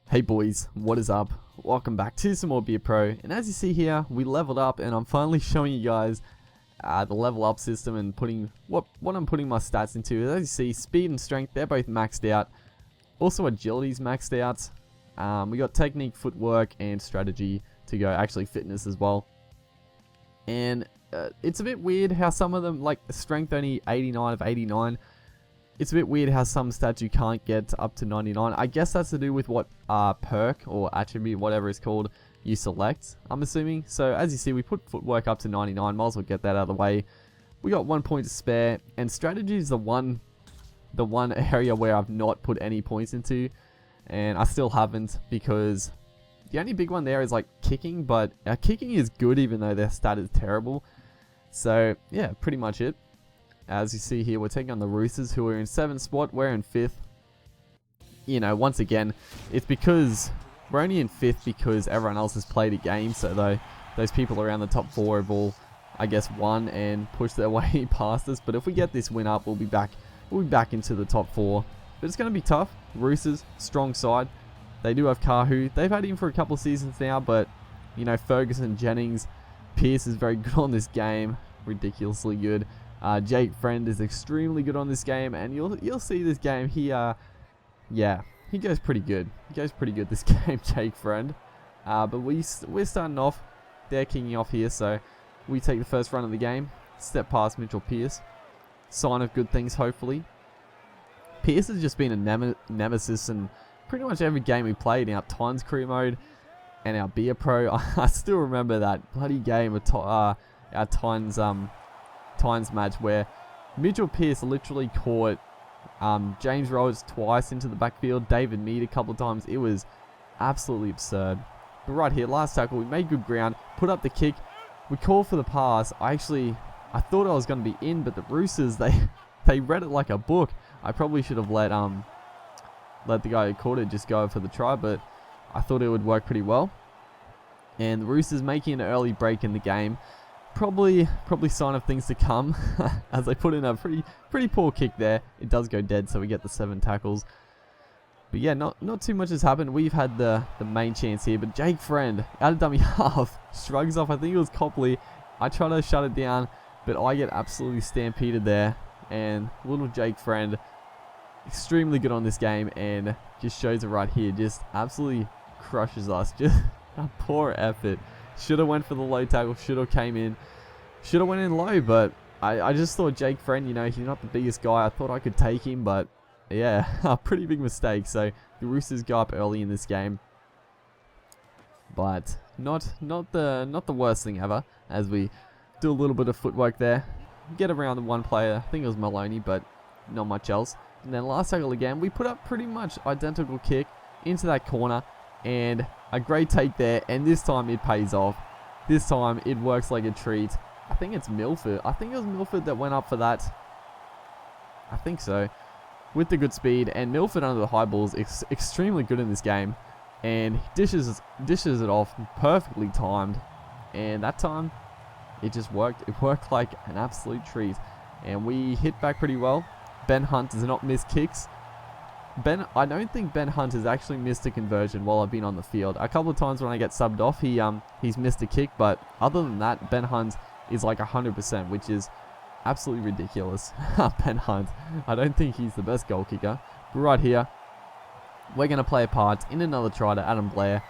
Hey boys, what is up? Welcome back to some more Beer Pro, and as you see here, we leveled up and I'm finally showing you guys the level up system and putting what I'm putting my stats into. As you see, speed and strength, they're both maxed out. Also agility's maxed out. We got technique, footwork, and strategy to go, actually fitness as well. And it's a bit weird how some of them, like strength only 89 of 89. It's a bit weird how some stats you can't get up to 99. I guess that's to do with what perk or attribute, whatever it's called, you select, I'm assuming. So as you see, we put footwork up to 99. Might as well get that out of the way. We got 1 point to spare, and strategy is the one area where I've not put any points into, and I still haven't, because the only big one there is like kicking, but kicking is good even though their stat is terrible. So yeah, pretty much it. As you see here, we're taking on the Roosters, who are in 7th spot. We're in 5th. You know, once again, it's because we're only in 5th because everyone else has played a game. So those people around the top 4 have all, I guess, won and pushed their way past us. But if we get this win up, we'll be back into the top 4. But it's going to be tough. Roosters, strong side. They do have Kahu. They've had him for a couple of seasons now, but you know, Ferguson, Jennings, Pearce is very good on this game. Ridiculously good. Jake Friend is extremely good on this game, and you'll see this game. He goes pretty good. He goes pretty good this game, Jake Friend. But we're starting off. They're kicking off here, so we take the first run of the game. Step past Mitchell Pearce. Sign of good things, hopefully. Pearce has just been a nemesis in pretty much every game we played in our Tines career mode and our Beer Pro. I still remember that bloody game of our Tines match where Mitchell Pearce literally caught James Rhodes twice into the backfield, David Mead a couple of times. It was absolutely absurd. But right here, last tackle, we made good ground, put up the kick, we called for the pass. I thought I was going to be in, but the Roosters, they read it like a book. I probably should have let the guy who caught it just go for the try, but I thought it would work pretty well. And the Roosters making an early break in the game. Probably sign of things to come, as they put in a pretty poor kick there. It does go dead, so we get the 7 tackles. But yeah, not too much has happened. We've had the main chance here, but Jake Friend, out of dummy half, shrugs off. I think it was Copley. I try to shut it down, but I get absolutely stampeded there. And little Jake Friend, extremely good on this game, and just shows it right here. Just absolutely crushes us. Just a poor effort. Should have went for the low tackle, should have came in. Should have went in low, but I just thought Jake Friend, you know, he's not the biggest guy. I thought I could take him, but yeah, a pretty big mistake. So the Roosters go up early in this game. But not the worst thing ever, as we do a little bit of footwork there. Get around the one player, I think it was Maloney, but not much else. And then last tackle again, we put up pretty much identical kick into that corner. And a great take there, and this time it pays off. This time it works like a treat. I think it's Milford. I think it was Milford that went up for that. I think so. With the good speed, and Milford under the high balls, extremely good in this game. And dishes it off, perfectly timed. And that time, it just worked. It worked like an absolute treat. And we hit back pretty well. Ben Hunt does not miss kicks. I don't think Ben Hunt has actually missed a conversion while I've been on the field. A couple of times when I get subbed off, he's missed a kick, but other than that, Ben Hunt is like 100%, which is absolutely ridiculous. Ben Hunt, I don't think he's the best goal kicker. But right here, we're going to play a part in another try to Adam Blair.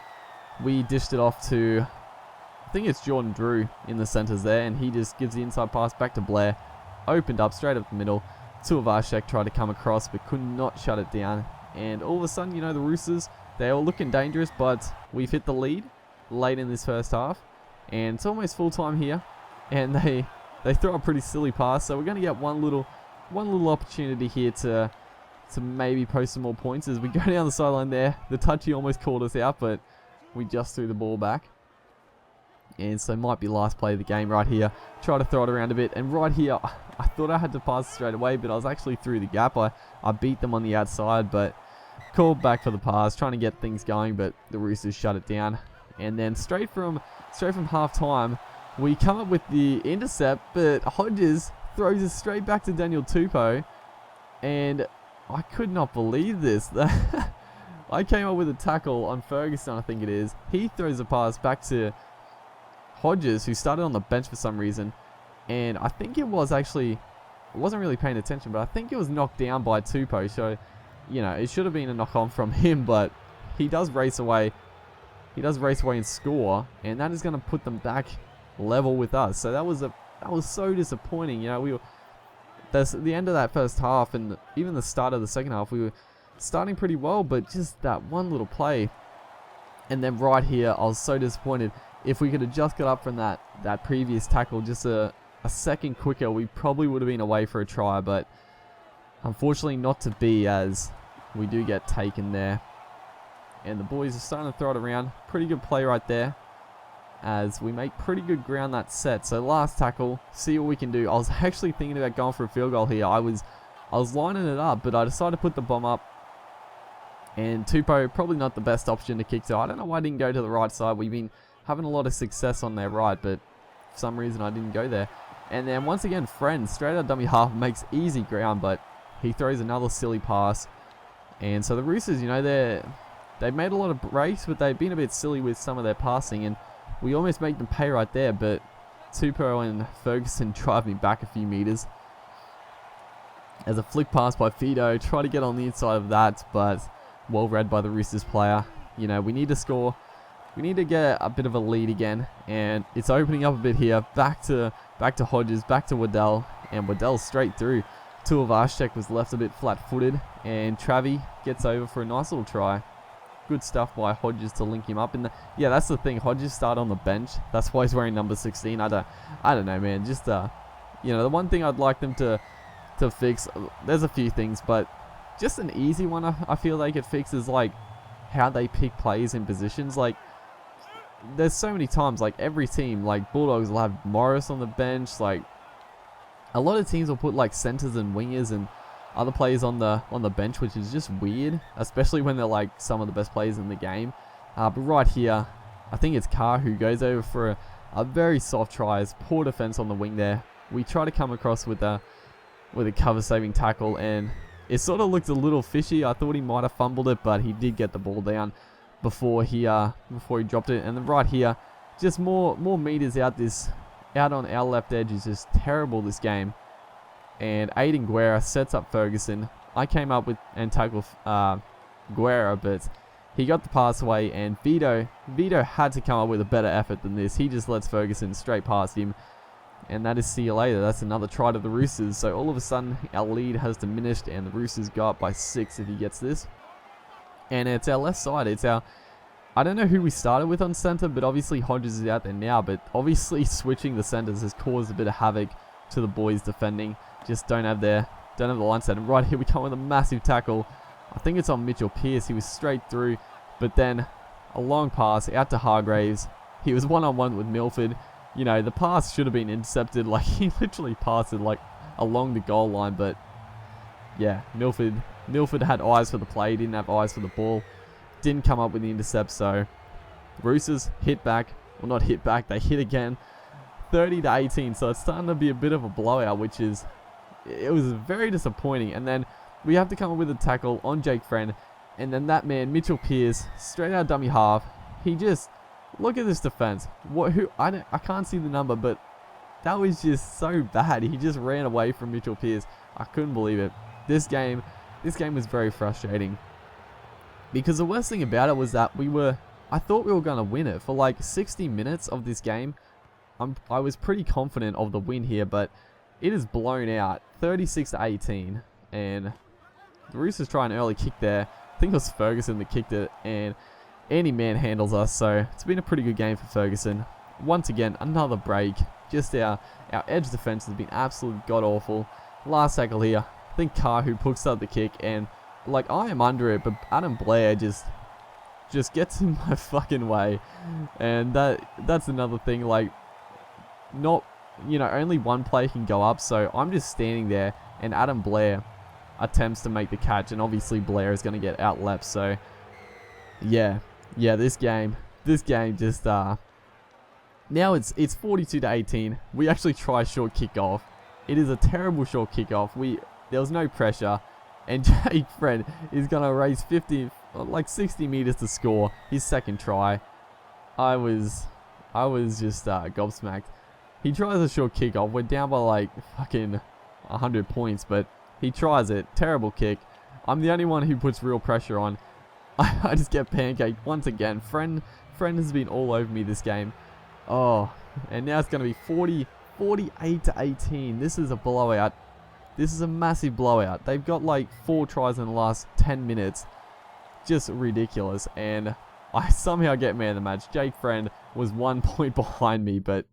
We dished it off to, I think it's Jordan Drew in the centres there, and he just gives the inside pass back to Blair. Opened up straight up the middle. Tuivasa tried to come across, but could not shut it down. And all of a sudden, you know, the Roosters, they were looking dangerous, but we've hit the lead late in this first half. And it's almost full time here. And they throw a pretty silly pass. So we're going to get one little opportunity here to maybe post some more points as we go down the sideline there. The touchy almost called us out, but we just threw the ball back. And so might be last play of the game right here. Try to throw it around a bit. And right here, I thought I had to pass straight away, but I was actually through the gap. I beat them on the outside, but called back for the pass, trying to get things going, but the Roosters shut it down. And then straight from half time, we come up with the intercept, but Hodges throws it straight back to Daniel Tupou. And I could not believe this. I came up with a tackle on Ferguson, I think it is. He throws a pass back to Hodges, who started on the bench for some reason. And I think it was actually, I wasn't really paying attention, but I think it was knocked down by Tupou. So, you know, it should have been a knock on from him, but he does race away. He does race away and score, and that is going to put them back level with us. So that was so disappointing. You know, we were the end of that first half, and even the start of the second half, we were starting pretty well, but just that one little play, and then right here, I was so disappointed. If we could have just got up from that previous tackle just a second quicker, we probably would have been away for a try, but unfortunately not to be, as we do get taken there. And the boys are starting to throw it around. Pretty good play right there, as we make pretty good ground that set. So last tackle, see what we can do. I was actually thinking about going for a field goal here. I was lining it up, but I decided to put the bomb up. And Tupou, probably not the best option to kick to. I don't know why I didn't go to the right side. We've been having a lot of success on their right, but for some reason I didn't go there. And then once again, Friend, straight out dummy half, makes easy ground, but he throws another silly pass. And so the Roosters, you know, they've made a lot of breaks, but they've been a bit silly with some of their passing, and we almost make them pay right there, but Tupou and Ferguson drive me back a few meters. As a flick pass by Fido, try to get on the inside of that, but well read by the Roosters player. You know, we need to score. We need to get a bit of a lead again, and it's opening up a bit here. Back to Hodges, back to Waddell, and Waddell straight through. Tuivasa-Sheck was left a bit flat-footed, and Travi gets over for a nice little try. Good stuff by Hodges to link him up. And yeah, that's the thing. Hodges started on the bench. That's why he's wearing number 16. I don't know, man. Just you know, the one thing I'd like them to fix. There's a few things, but just an easy one I feel they could fix is like how they pick players in positions. Like, there's so many times, like every team, like Bulldogs will have Morris on the bench. Like, a lot of teams will put like centers and wingers and other players on the bench, which is just weird, especially when they're like some of the best players in the game. But right here, I think it's Carr who goes over for a very soft try. It's poor defense on the wing there. We try to come across with a cover saving tackle, and it sort of looked a little fishy. I thought he might have fumbled it, but he did get the ball down before he dropped it. And then right here, just more meters out on our left edge is just terrible this game. And Aiden Guerra sets up Ferguson. I came up with and tackled Guerra, but he got the pass away, and Vito had to come up with a better effort than this. He just lets Ferguson straight past him, and that is see you later. That's another try to the Roosters. So all of a sudden, our lead has diminished, and the Roosters go up by 6 if he gets this. And it's our left side. It's our... I don't know who we started with on centre, but obviously Hodges is out there now. But obviously switching the centres has caused a bit of havoc to the boys defending. Just don't have the line set. And right here we come with a massive tackle. I think it's on Mitchell Pearce. He was straight through, but then a long pass out to Hargraves. He was one-on-one with Milford. You know, the pass should have been intercepted. Like, he literally passed it like along the goal line, but yeah, Milford had eyes for the play, didn't have eyes for the ball. Didn't come up with the intercept, so Roosters hit back. Well, not hit back, they hit again. 30-18, so it's starting to be a bit of a blowout, which is... It was very disappointing. And then we have to come up with a tackle on Jake Friend. And then that man, Mitchell Pearce, straight out dummy half. He just... Look at this defense. I can't see the number, but that was just so bad. He just ran away from Mitchell Pearce. I couldn't believe it. This game was very frustrating. Because the worst thing about it was that I thought we were going to win it. For like 60 minutes of this game, I was pretty confident of the win here, but it is blown out 36-18. And the Roosters try an early kick there. I think it was Ferguson that kicked it, and Andy manhandles us, so it's been a pretty good game for Ferguson. Once again, another break. Just our edge defense has been absolutely god-awful. Last tackle here. I think Carr who puts up the kick, and like, I am under it, but Adam Blair just gets in my fucking way. And that's another thing, like, only one player can go up, so I'm just standing there, and Adam Blair attempts to make the catch, and obviously Blair is going to get out-leapt, so yeah, this game just, now it's 42-18, we actually try short kickoff. It is a terrible short kickoff. There was no pressure, and Jake Friend is going to raise 50, like 60 meters to score his second try. I was just gobsmacked. He tries a short kick off. We're down by like fucking 100 points, but he tries it. Terrible kick. I'm the only one who puts real pressure on. I just get pancaked once again. Friend has been all over me this game. Oh, and now it's going to be 48 to 18. This is a blowout. This is a massive blowout. They've got like 4 tries in the last 10 minutes. Just ridiculous. And I somehow get man of the match. Jake Friend was 1 point behind me, but